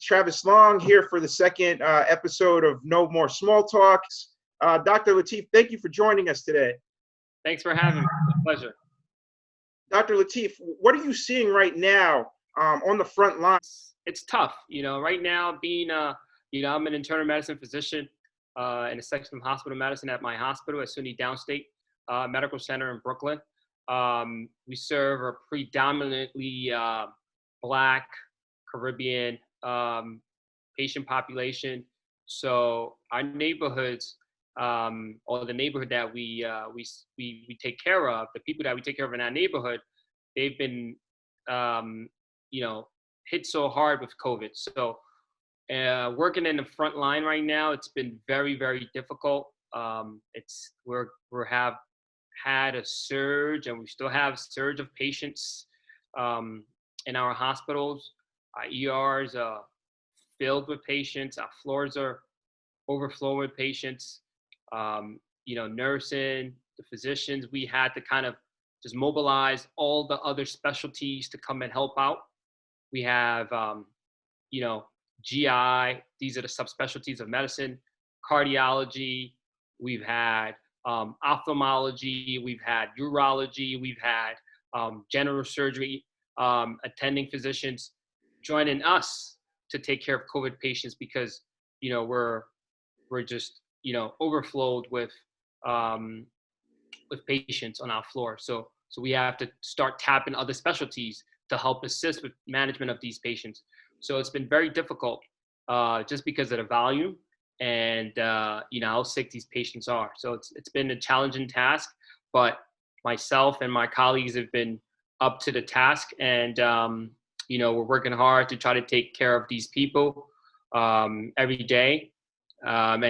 Travis Long here for the second episode of No More Small Talks. Dr. Latif, thank you for joining us today. Thanks for having me. It's a pleasure. Dr. Latif, what are you seeing right now on the front lines? It's tough, right now being, I'm an internal medicine physician in a section of hospital medicine at my hospital at SUNY Downstate Medical Center in Brooklyn. We serve a predominantly Black, Caribbean patient population. So our neighborhoods, or the neighborhood that we take care of, the people that we take care of in our neighborhood, they've been, hit so hard with COVID. So working in the front line right now, it's been very, very difficult. We have had a surge, and we still have surge of patients in our hospitals. Our ERs are filled with patients. Our floors are overflowing with patients. Nursing, the physicians, we had to kind of just mobilize all the other specialties to come and help out. We have, GI, these are the subspecialties of medicine, cardiology, we've had ophthalmology, we've had urology, we've had general surgery, attending physicians joining us to take care of COVID patients because, we're just, overflowed with patients on our floor. So we have to start tapping other specialties to help assist with management of these patients. So it's been very difficult just because of the volume and, how sick these patients are. So it's been a challenging task, but myself and my colleagues have been up to the task, and, we're working hard to try to take care of these people every day. And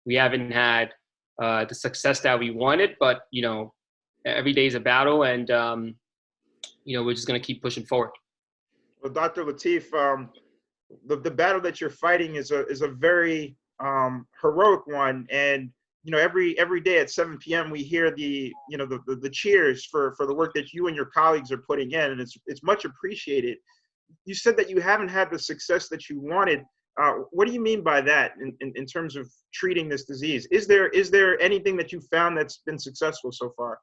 we haven't had the success that we wanted, but, every day is a battle, and, we're just going to keep pushing forward. Well, Dr. Latif, the battle that you're fighting is a very heroic one, and every day at 7 p.m. we hear the cheers for the work that you and your colleagues are putting in, and it's much appreciated. You said that you haven't had the success that you wanted. What do you mean by that in terms of treating this disease? Is there anything that you found that's been successful so far?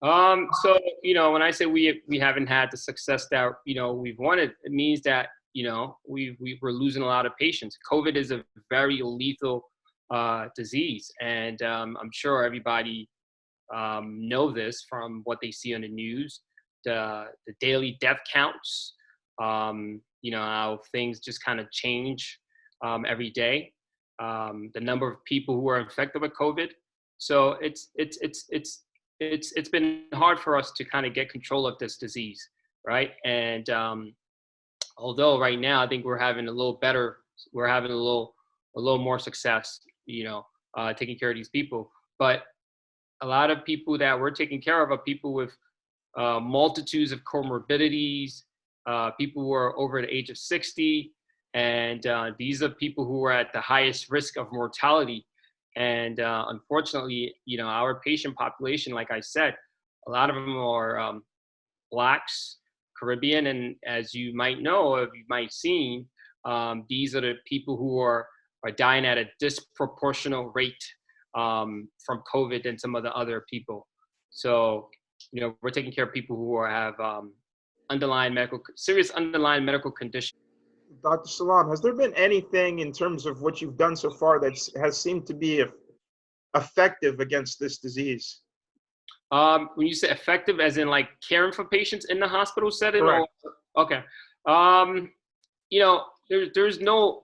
So, when I say we haven't had the success that, we've wanted, it means that, we're losing a lot of patients. COVID is a very lethal disease. And I'm sure everybody know this from what they see on the news, the daily death counts, how things just kind of change every day, the number of people who are infected with COVID. So it's been hard for us to kind of get control of this disease, right? And although right now I think we're having a little more success, taking care of these people. But a lot of people that we're taking care of are people with multitudes of comorbidities, people who are over the age of 60, and these are people who are at the highest risk of mortality. And unfortunately, our patient population, like I said, a lot of them are Blacks, Caribbean, and as you might know, if you might seen, these are the people who are dying at a disproportional rate from COVID than some of the other people. So, we're taking care of people who have serious underlying medical conditions. Dr. Salam, has there been anything in terms of what you've done so far that has seemed to be effective against this disease? When you say effective, as in like caring for patients in the hospital setting? Correct. Okay. There's no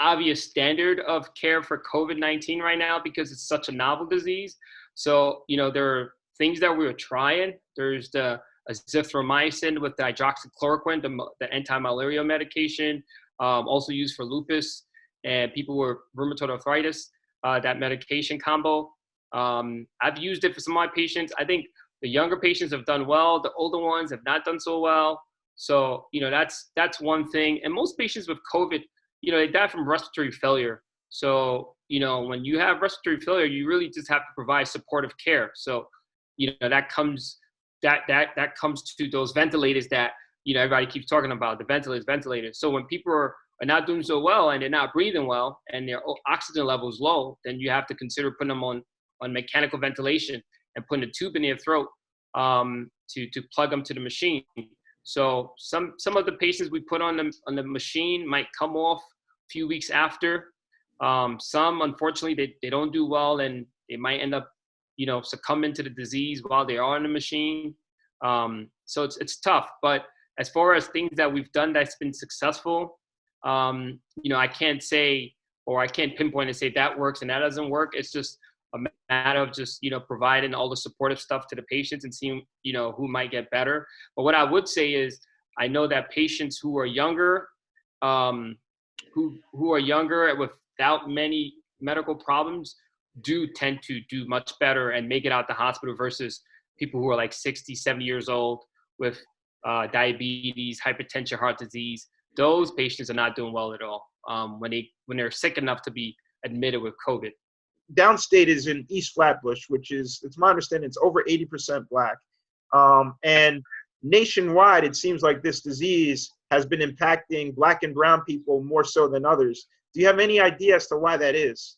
obvious standard of care for COVID-19 right now because it's such a novel disease. So, there are things that we were trying. There's the azithromycin with the hydroxychloroquine, the anti-malaria medication, also used for lupus and people with rheumatoid arthritis, that medication combo. I've used it for some of my patients. I think the younger patients have done well. The older ones have not done so well. So, that's one thing. And most patients with COVID, they die from respiratory failure. So, when you have respiratory failure, you really just have to provide supportive care. So, that comes to those ventilators that everybody keeps talking about the ventilators. So when people are not doing so well and they're not breathing well and their oxygen level is low, then you have to consider putting them on mechanical ventilation and putting a tube in their throat to plug them to the machine. So some of the patients we put on the machine might come off a few weeks after. Some, unfortunately, they don't do well and they might end up, succumbing to the disease while they are on the machine. So it's tough. But as far as things that we've done that's been successful, I can't say, or I can't pinpoint and say that works and that doesn't work. It's just a matter of just, providing all the supportive stuff to the patients and seeing, who might get better. But what I would say is, I know that patients who are younger, who are younger without many medical problems do tend to do much better and make it out the hospital versus people who are like 60, 70 years old with diabetes, hypertension, heart disease. Those patients are not doing well at all when they're sick enough to be admitted with COVID. Downstate is in East Flatbush, which is, it's my understanding, it's over 80% Black. And nationwide, it seems like this disease has been impacting Black and brown people more so than others. Do you have any idea as to why that is?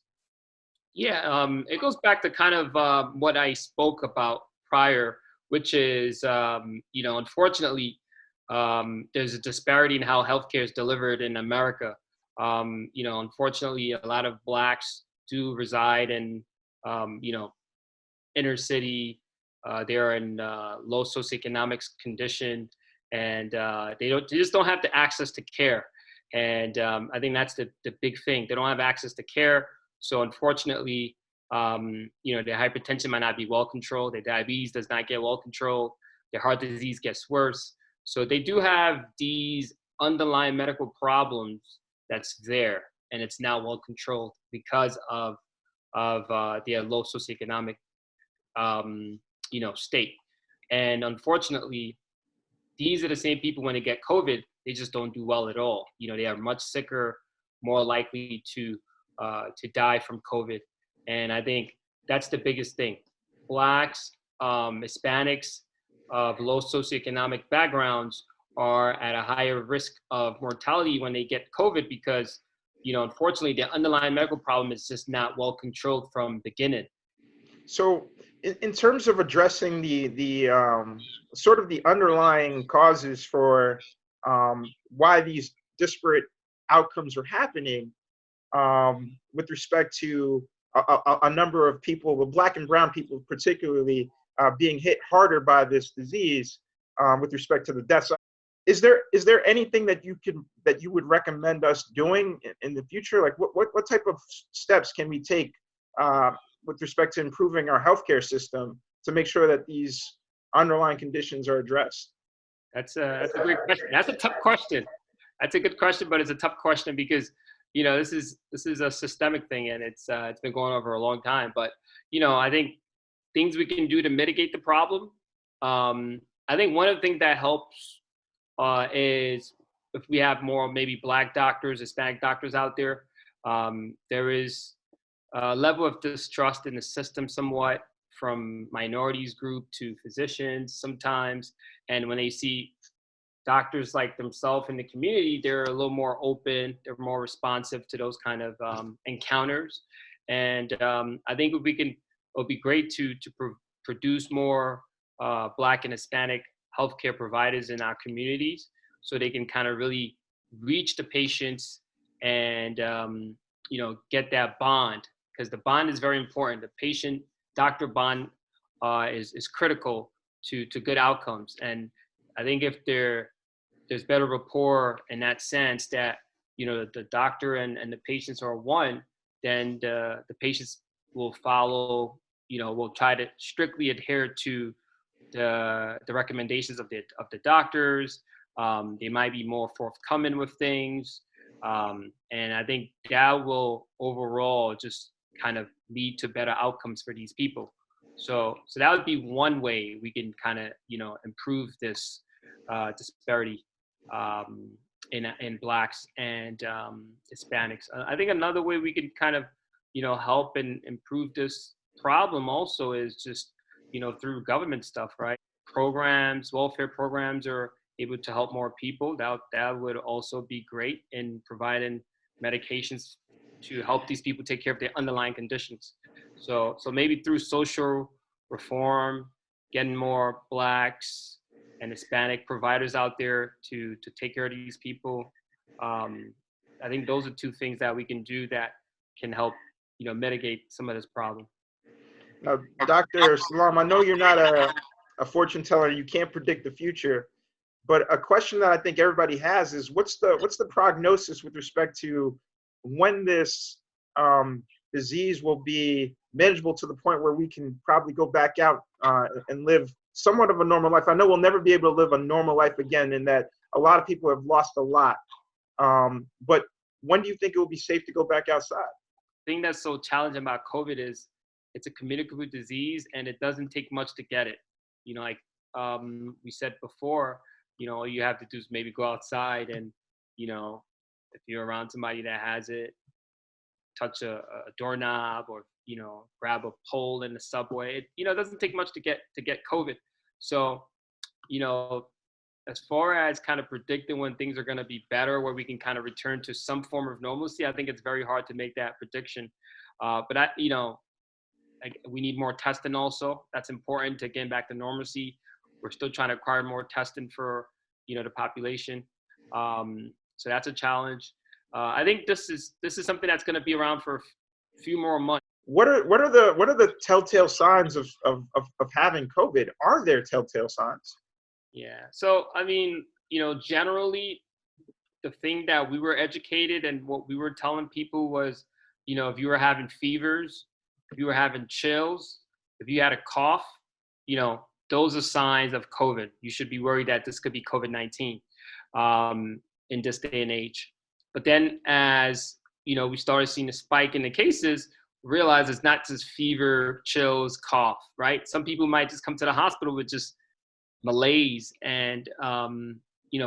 Yeah, it goes back to kind of what I spoke about prior, which is, unfortunately, there's a disparity in how healthcare is delivered in America. Unfortunately, a lot of Blacks do reside in, inner city. They're in low socioeconomic condition, and they just don't have the access to care. And I think that's the big thing. They don't have access to care. So unfortunately, their hypertension might not be well controlled. Their diabetes does not get well controlled. Their heart disease gets worse. So they do have these underlying medical problems that's there, and it's not well controlled because of their low socioeconomic state. And unfortunately, these are the same people when they get COVID, they just don't do well at all. They are much sicker, more likely to die from COVID. And I think that's the biggest thing. Blacks, Hispanics of low socioeconomic backgrounds are at a higher risk of mortality when they get COVID because, unfortunately, the underlying medical problem is just not well controlled from beginning. So in terms of addressing the sort of the underlying causes for why these disparate outcomes are happening, with respect to a number of people, well, Black and brown people particularly, being hit harder by this disease, with respect to the deaths. Is there anything that you would recommend us doing in the future? Like what type of steps can we take with respect to improving our healthcare system to make sure that these underlying conditions are addressed? That's a great question. That's a tough question. That's a good question, but it's a tough question because this is a systemic thing, and it's been going on for a long time. But I think things we can do to mitigate the problem. I think one of the things that helps is if we have more maybe Black doctors, Hispanic doctors out there. There is a level of distrust in the system somewhat from minorities group to physicians sometimes, and when they see doctors like themselves in the community, they're a little more open, they're more responsive to those kind of encounters. And I think it'll be great to produce more Black and Hispanic healthcare providers in our communities so they can kind of really reach the patients and, get that bond, because the bond is very important. The patient-doctor bond is critical to good outcomes. And I think if there's better rapport in that sense that, the doctor and the patients are one, then the patients will follow, will try to strictly adhere to the recommendations of the doctors. They might be more forthcoming with things. And I think that will overall just kind of lead to better outcomes for these people. So that would be one way we can kind of, improve this disparity in Blacks and Hispanics. I think another way we can kind of, help and improve this problem also is just, through government stuff, right? Programs, welfare programs are able to help more people, that would also be great in providing medications to help these people take care of their underlying conditions. So maybe through social reform, getting more Blacks and Hispanic providers out there to take care of these people. Um, I think those are two things that we can do that can help, mitigate some of this problem. Now, Dr. Salam, I know you're not a fortune teller. You can't predict the future, but a question that I think everybody has is what's the prognosis with respect to when this disease will be manageable to the point where we can probably go back out and live somewhat of a normal life. I know we'll never be able to live a normal life again, in that a lot of people have lost a lot. But when do you think it will be safe to go back outside? Thing that's so challenging about COVID is it's a communicable disease and it doesn't take much to get it. Like we said before, all you have to do is maybe go outside and, if you're around somebody that has it, touch a doorknob or, grab a pole in the subway. It doesn't take much to get COVID. So, as far as kind of predicting when things are going to be better, where we can kind of return to some form of normalcy, I think it's very hard to make that prediction. But we need more testing also. That's important to getting back to normalcy. We're still trying to acquire more testing for, the population. So that's a challenge. I think this is something that's going to be around for a few more months. What are the telltale signs of having COVID? Are there telltale signs? Yeah. So, I mean, generally, the thing that we were educated and what we were telling people was, if you were having fevers, if you were having chills, if you had a cough, those are signs of COVID. You should be worried that this could be COVID-19 in this day and age. But then as, we started seeing a spike in the cases, realize it's not just fever, chills, cough, right? Some people might just come to the hospital with just malaise and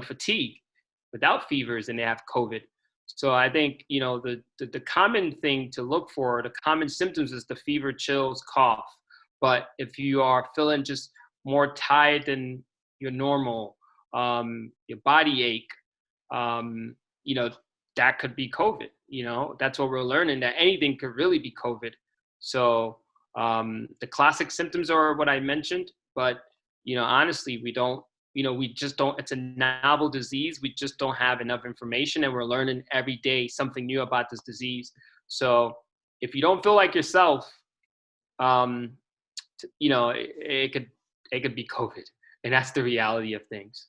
fatigue without fevers, and they have COVID. So I think the common thing to look for, the common symptoms, is the fever, chills, cough. But if you are feeling just more tired than your normal, your body ache, that could be COVID. That's what we're learning, that anything could really be COVID. So the classic symptoms are what I mentioned, but honestly, we just don't, it's a novel disease. We just don't have enough information, and we're learning every day something new about this disease. So if you don't feel like yourself, it could be COVID, and that's the reality of things.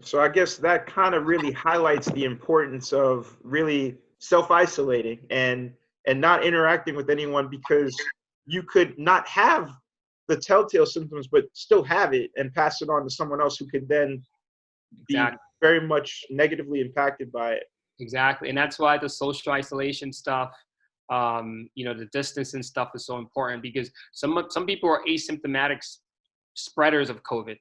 So I guess that kind of really highlights the importance of really self-isolating and not interacting with anyone, because you could not have the telltale symptoms but still have it and pass it on to someone else who could then be Exactly. very much negatively impacted by it. Exactly. And that's why the social isolation stuff, the distancing stuff is so important, because some people are asymptomatic spreaders of COVID.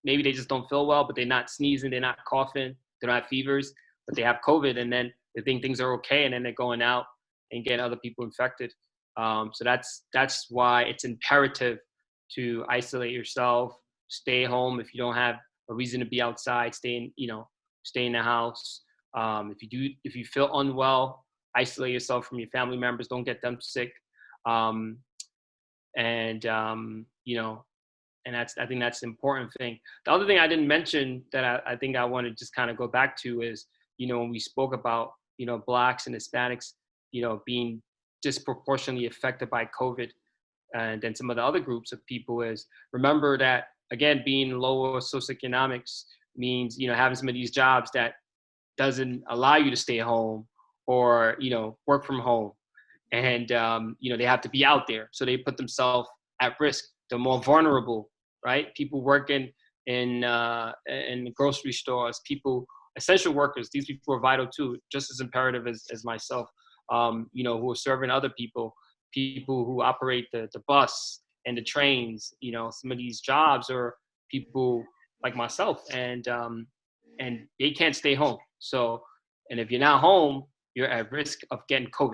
Maybe they just don't feel well, but they're not sneezing, they're not coughing, they don't have fevers, but they have COVID, and then they think things are okay, and then they're going out and getting other people infected. So that's why it's imperative to isolate yourself, stay home. If you don't have a reason to be outside, stay in the house. If you feel unwell, isolate yourself from your family members. Don't get them sick. And I think that's the important thing. The other thing I didn't mention that I think I want to just kind of go back to is, when we spoke about, Blacks and Hispanics, being disproportionately affected by COVID, and then some of the other groups of people, is remember that, again, being lower socioeconomics means, having some of these jobs that doesn't allow you to stay home or, work from home. And, they have to be out there. So they put themselves at risk. They're more vulnerable, right? People working in grocery stores, essential workers, these people are vital too, just as imperative as myself, who are serving other people who operate the bus and the trains. Some of these jobs are people like myself, and they can't stay home. So, and if you're not home, you're at risk of getting COVID.